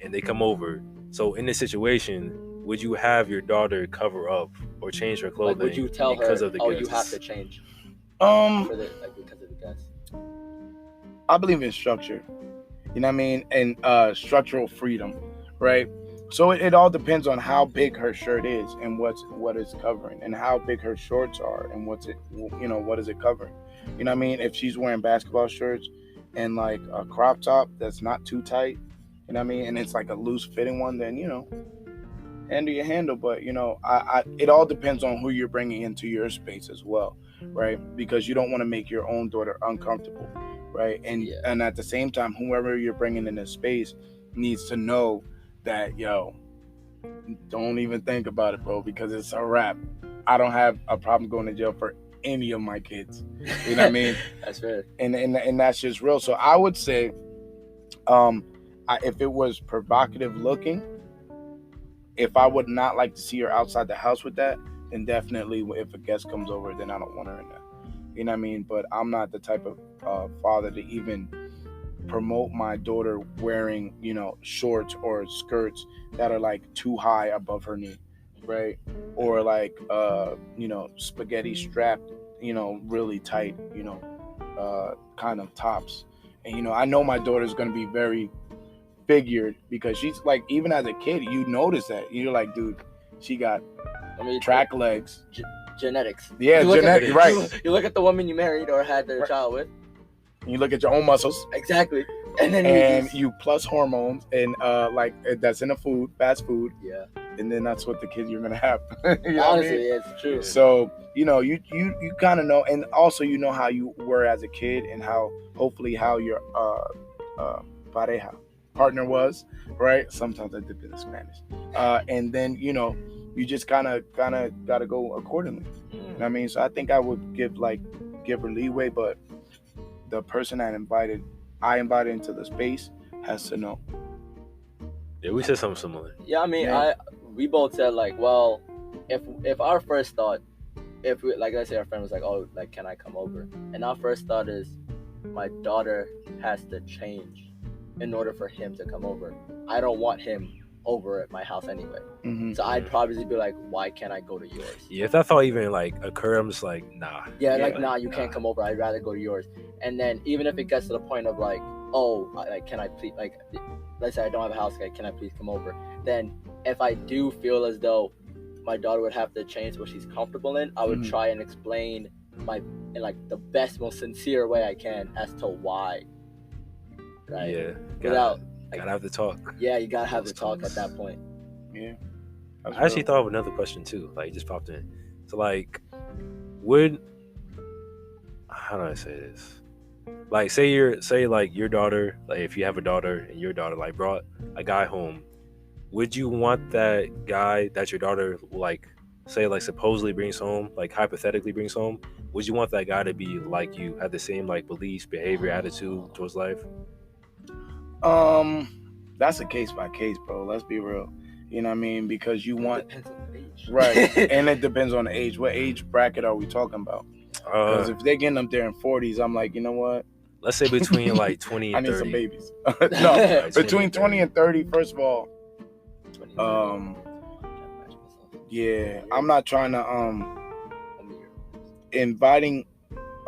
and they come over, So in this situation, would you have your daughter cover up or change her Like, clothing would you tell her, because of the oh, guests? you have to change because of the guests? I believe in structure. You know what I mean? And structural freedom, right? So it all depends on how big her shirt is and what it's covering, and how big her shorts are and what is it covering. You know what I mean? If she's wearing basketball shirts and like a crop top that's not too tight, you know what I mean, and it's like a loose fitting one, then handle your handle. But it all depends on who you're bringing into your space as well, right? Because you don't want to make your own daughter uncomfortable, right? And at the same time, whoever you're bringing in this space needs to know that, don't even think about it, bro, because it's a wrap. I don't have a problem going to jail for any of my kids. You know what I mean? That's fair. And that's just real. So I would say, if it was provocative looking, if I would not like to see her outside the house with that, then definitely if a guest comes over, then I don't want her in that. You know what I mean? But I'm not the type of father to even promote my daughter wearing, shorts or skirts that are like too high above her knee, right? Or like, spaghetti strapped, really tight, kind of tops. And, I know my daughter's going to be very figured, because she's like, even as a kid, you notice that. You're like, dude, she got track legs. Genetics. Yeah, genetics, right. You look at the woman you married or had their child with. You look at your own muscles. Exactly. And then you plus hormones and that's in the food, fast food. Yeah. And then that's what the kid you're gonna have. Honestly, it's true. So you kind of know, and also how you were as a kid, and hopefully how your pareja, partner was, right? Sometimes I dip in Spanish. And then you just kind of gotta go accordingly. You know what I mean? So I think I would give her leeway, but the person I invited into the space has to know. Yeah, we said something similar. Yeah, I mean, we both said well, if our first thought, if we, let's say our friend was like, oh, can I come over? And our first thought is, my daughter has to change in order for him to come over. I don't want him over at my house anyway. Mm-hmm. So I'd probably be like, why can't I go to yours? Yeah, if that thought even occur, I'm just like, nah. Yeah, nah, you can't come over. I'd rather go to yours. And then even if it gets to the point of can I please, let's say I don't have a house, can I please come over? Then if I do feel as though my daughter would have to change what she's comfortable in, I would try and explain in the best, most sincere way I can as to why. Right? Yeah. Gotta have the talk. Yeah, you gotta have the talk at that point. Yeah. I actually thought of another question too. It just popped in. So how do I say this? Say your daughter, if you have a daughter and your daughter brought a guy home, would you want that guy that your daughter supposedly brings home, hypothetically brings home, would you want that guy to be like you, have the same beliefs, behavior, attitude towards life? That's a case by case, bro. Let's be real. You know what I mean? Because you want, depends on the age. Right? And it depends on the age. What age bracket are we talking about? Because if they're getting up there in 40s, I'm like, you know what? Let's say between 20 and 30. I need some babies. No, between 20 and 30. First of all, yeah, I'm not trying to inviting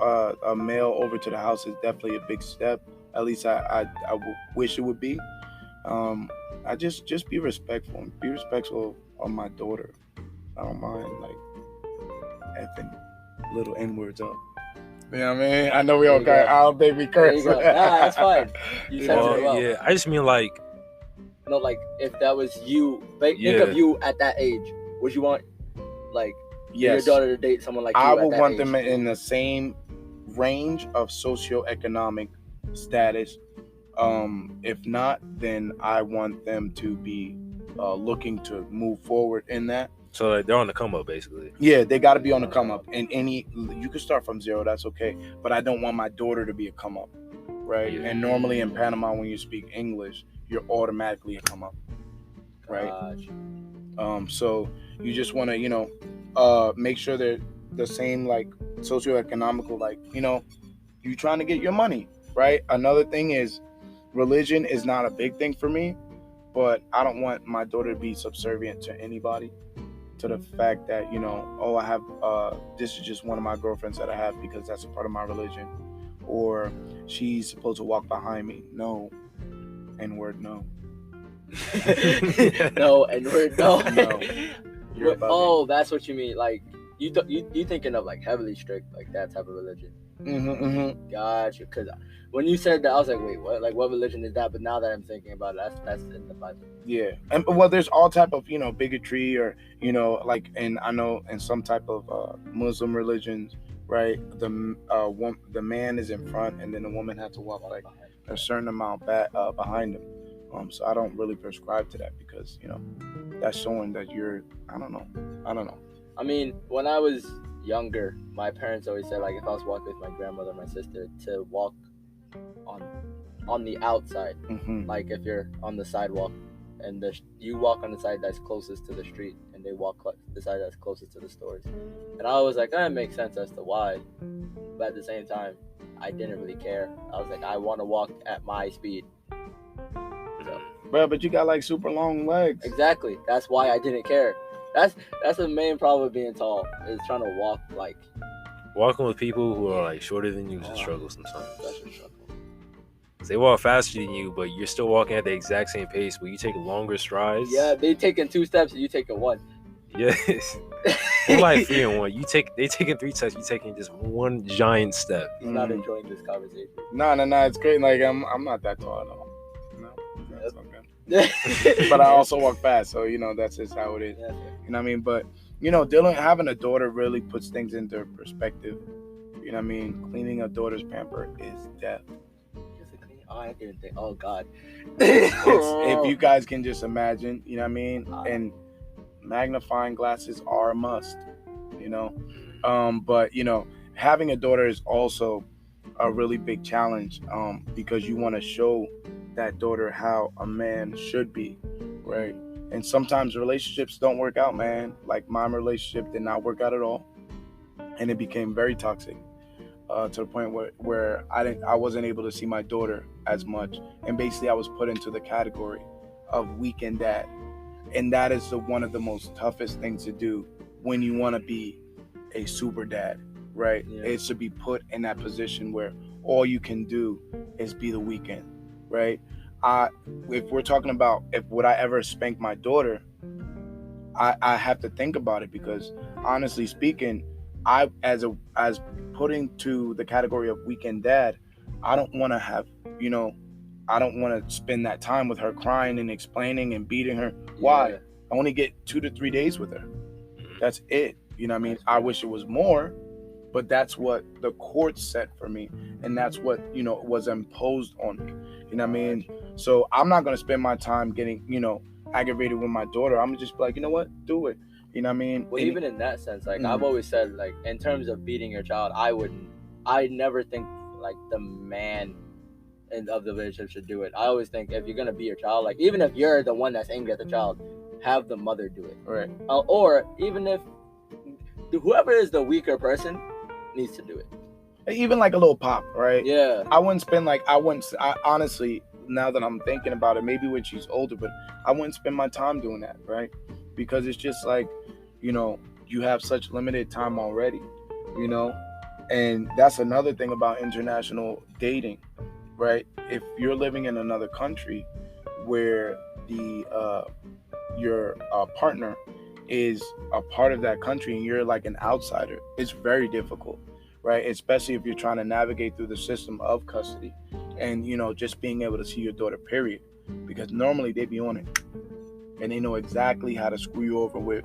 a male over to the house is definitely a big step. At least I wish it would be. I just be respectful. Be respectful of my daughter. I don't mind effing little N-words up. You know what I mean? I know we all got our baby curse. Nah, that's fine. You said it well. Yeah, I just mean if that was you, think of you at that age. Would you want your daughter to date someone like you? I would want them in the same range of socioeconomic status. If not, then I want them to be looking to move forward in that. So they're on the come up, basically. Yeah, they got to be on the come up. And you can start from zero, that's okay. But I don't want my daughter to be a come up, right? Yeah. And normally in Panama, when you speak English, you're automatically a come up, right? Gotcha. So you just want to, make sure they're the same, socioeconomical, you trying to get your money, right? Another thing is, religion is not a big thing for me. but I don't want my daughter to be subservient to anybody, to the fact that, oh, I have this is just one of my girlfriends that I have because that's a part of my religion, or she's supposed to walk behind me. No, N-word, no. No, N-word, no. No. You're above Oh, that's what you mean. Like you thinking of like heavily strict, like that type of religion. Gotcha. Because when you said that, I was like, wait, what? Like, what religion is that? But now that I'm thinking about it, that's in the Bible. Yeah, and well, there's all type of bigotry, or like, and I know in some type of Muslim religions, right? The man is in front, and then the woman has to walk like a certain amount behind him. So I don't really prescribe to that because that's showing that you're I don't know. I mean, when I was younger, my parents always said, like, if I was walking with my grandmother or my sister, to walk on the outside. Like, if you're on the sidewalk and you walk on the side that's closest to the street, and they walk the side that's closest to the stores. And I was like, that makes sense as to why, but at the same time, I didn't really care. I was like, I want to walk at my speed. So, bro, but you got like super long legs. Exactly. That's why I didn't care. That's the main problem with being tall, is trying to walk like. Walking with people who are like shorter than you is a struggle sometimes. That's a struggle. They walk faster than you, but you're still walking at the exact same pace, but you take longer strides. Yeah, they taking 2 steps and you taking 1. Yes. We're like 3 and 1. They taking 3 steps, you taking just 1 giant step. He's not enjoying this conversation. No, it's great. Like I'm not that tall at all. No, that's not good. But I also walk fast, so that's just how it is. Yeah. You know what I mean? But Dylan, having a daughter really puts things into perspective. You know what I mean? Cleaning a daughter's pamper is death. Oh, I didn't think. Oh God. If you guys can just imagine, you know what I mean? And magnifying glasses are a must. But having a daughter is also a really big challenge, because you want to show that daughter how a man should be, right? And sometimes relationships don't work out, man. Like, my relationship did not work out at all, and it became very toxic, to the point where I wasn't able to see my daughter as much, and basically I was put into the category of weekend dad, and that is one of the most toughest things to do when you want to be a super dad, right? Yeah. It's to be put in that position where all you can do is be the weekend, right? If we're talking about would I ever spank my daughter, I have to think about it, because honestly speaking, I as putting to the category of weekend dad, I don't want to have I don't want to spend that time with her crying and explaining and beating her. Why? Yeah. I only get 2 to 3 days with her. That's it. You know what I mean? I wish it was more, but that's what the court set for me, and that's what was imposed on me. You know what I mean? So I'm not gonna spend my time getting aggravated with my daughter. I'm gonna just be like, you know what, do it. You know what I mean? Well, even in that sense, like I've always said, like in terms of beating your child, I never think like the man of the relationship should do it. I always think if you're gonna beat your child, like even if you're the one that's angry at the child, have the mother do it. Right. Or even if whoever is the weaker person needs to do it. Even like a little pop, right? Yeah. I honestly, now that I'm thinking about it, maybe when she's older, but I wouldn't spend my time doing that, right? Because it's just like, you have such limited time already, and that's another thing about international dating, right? If you're living in another country where your partner is a part of that country and you're like an outsider, it's very difficult, right? Especially if you're trying to navigate through the system of custody and, just being able to see your daughter, period. Because normally they be on it and they know exactly how to screw you over with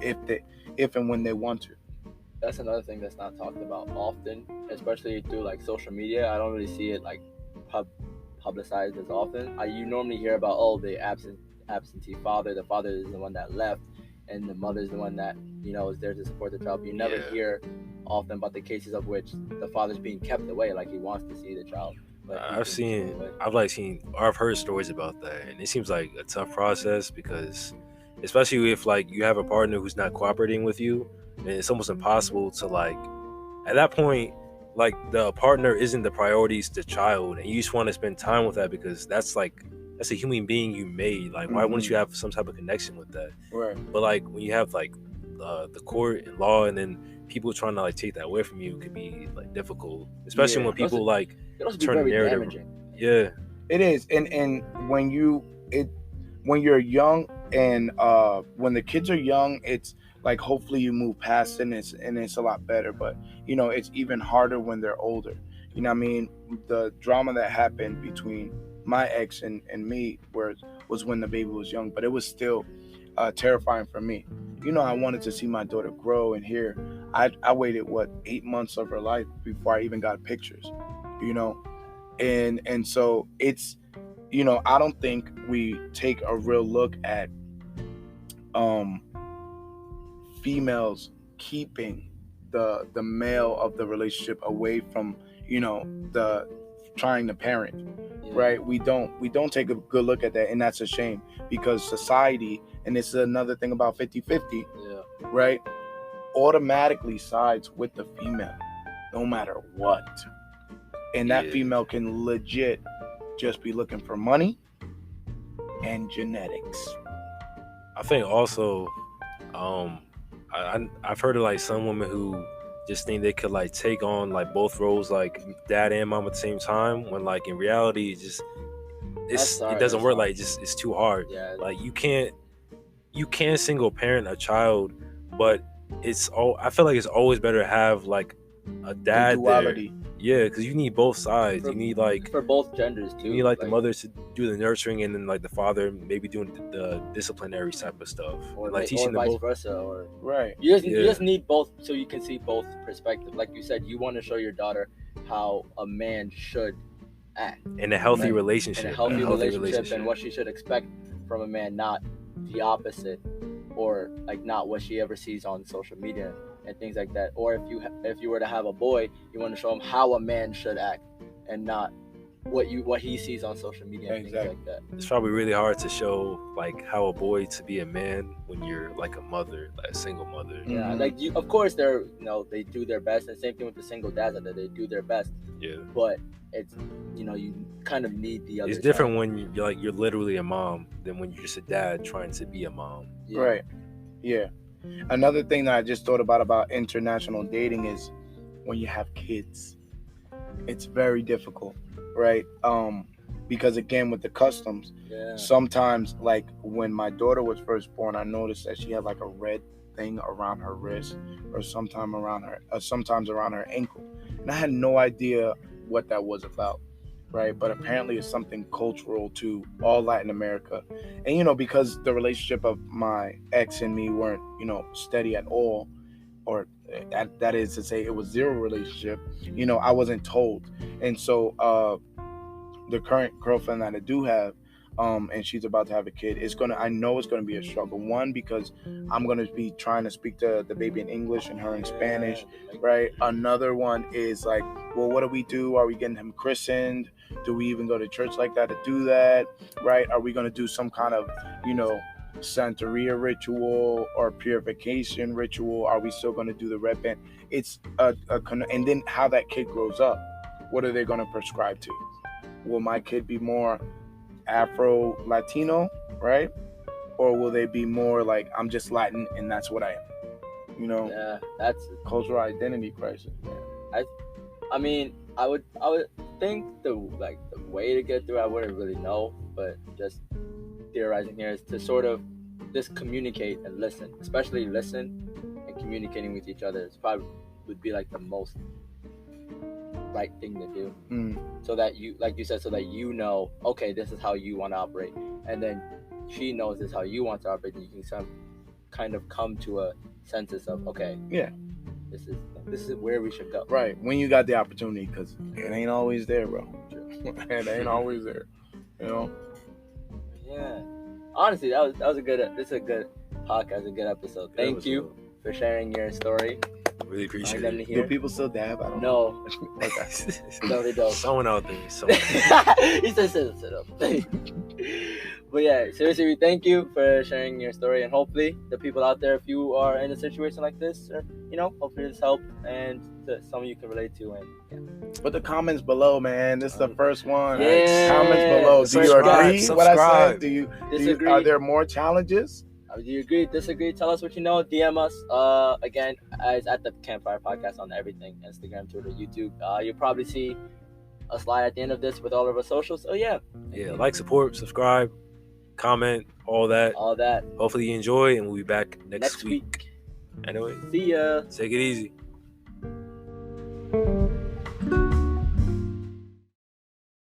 if and when they want to. That's another thing that's not talked about often, especially through like social media. I don't really see it like publicized as often. You normally hear about, the absentee father. The father is the one that left, and the mother is the one that is there to support the child. But you never hear often about the cases of which the father's being kept away, like he wants to see the child. I've heard stories about that, and it seems like a tough process, because especially if like you have a partner who's not cooperating with you, then it's almost impossible to like, at that point, like the partner isn't the priority, it's the child, and you just want to spend time with that, because that's like that's a human being you made. Like, why wouldn't you have some type of connection with that? Right. But like when you have like the court and law, and then people trying to like take that away from you, it could be like difficult, especially when people like turn the narrative. Damaging. Yeah, it is. And when you're young, and when the kids are young, it's like hopefully you move past it, and it's a lot better. But it's even harder when they're older. You know what I mean? The drama that happened between my ex and me was when the baby was young, but it was still terrifying for me. I wanted to see my daughter grow, and here I waited 8 months of her life before I even got pictures. And so it's I don't think we take a real look at females keeping the male of the relationship away from the trying to parent. Right? We don't take a good look at that, and that's a shame, because society, and this is another thing about 50-50, right, automatically sides with the female no matter what. And that female can legit just be looking for money and genetics. I think also I've heard of like some women who just think they could like take on like both roles, like dad and mom at the same time, when like in reality it doesn't work. Like it's too hard. Like you can't single parent a child, but I feel like it's always better to have like a dad duality. There. Yeah, because you need both sides. You need like for both genders too. You need like the mother to do the nurturing, and then like the father maybe doing the disciplinary type of stuff, or like teaching them vice both. versa. Or right. You just need both, so you can see both perspectives. Like you said, you want to show your daughter how a man should act in a healthy relationship, and what she should expect from a man, not the opposite, or like not what she ever sees on social media and things like that. Or if you were to have a boy, you want to show him how a man should act, and not what he sees on social media and things like that. It's probably really hard to show like how a boy to be a man when you're like a mother, like a single mother. Yeah, like of course they do their best, and same thing with the single dads, that they do their best. Yeah. But it's you kind of need the other. It's different when you're literally a mom than when you're just a dad trying to be a mom. Yeah. Right. Yeah. Another thing that I just thought about international dating is when you have kids. It's very difficult, right? Because again, with the customs, sometimes like when my daughter was first born, I noticed that she had like a red thing around her wrist, or sometimes around her ankle, and I had no idea what that was about. Right, but apparently it's something cultural to all Latin America, and because the relationship of my ex and me weren't steady at all, or that is to say it was zero relationship. I wasn't told, and so the current girlfriend that I do have, and she's about to have a kid, I know it's gonna be a struggle. One, because I'm gonna be trying to speak to the baby in English and her in Spanish, right? Another one is like, well, what do we do? Are we getting him christened? Do we even go to church like that to do that, right? Are we gonna do some kind of Santeria ritual or purification ritual? Are we still gonna do the red band? It's and then how that kid grows up, what are they gonna prescribe to? Will my kid be more Afro Latino, right? Or will they be more like, I'm just Latin and that's what I am? Yeah, that's cultural identity crisis. I mean, I would think the way to get through, I wouldn't really know, but just theorizing here is to sort of just communicate and listen, especially listen and communicating with each other. It's probably would be like the most right thing to do, so that you, like you said, so that okay, this is how you want to operate, and then she knows this is how you want to operate, and you can kind of come to a census of, okay, this is where we should go. Right, when you got the opportunity, because it ain't always there, bro. It ain't always there, Yeah, honestly, this is a good podcast, a good episode. Thank you for sharing your story. Really appreciate it. Do people still dab? I don't know. No, they don't. Someone out there. He said sit up. But But yeah, seriously, we thank you for sharing your story, and hopefully the people out there, if you are in a situation like this, or hopefully this helped and someone you can relate to. And Put the comments below, man. This is the first one. Yeah. Comments below. Do you agree what I said? Do you disagree? Are there more challenges? Do you agree? Disagree? Tell us what you know. DM us. Again, as at the Campfire Podcast on everything: Instagram, Twitter, YouTube. You'll probably see a slide at the end of this with all of our socials. So yeah. Yeah, like, support, subscribe, comment, all that. All that. Hopefully you enjoy, and we'll be back next week. Anyway, see ya. take it easy.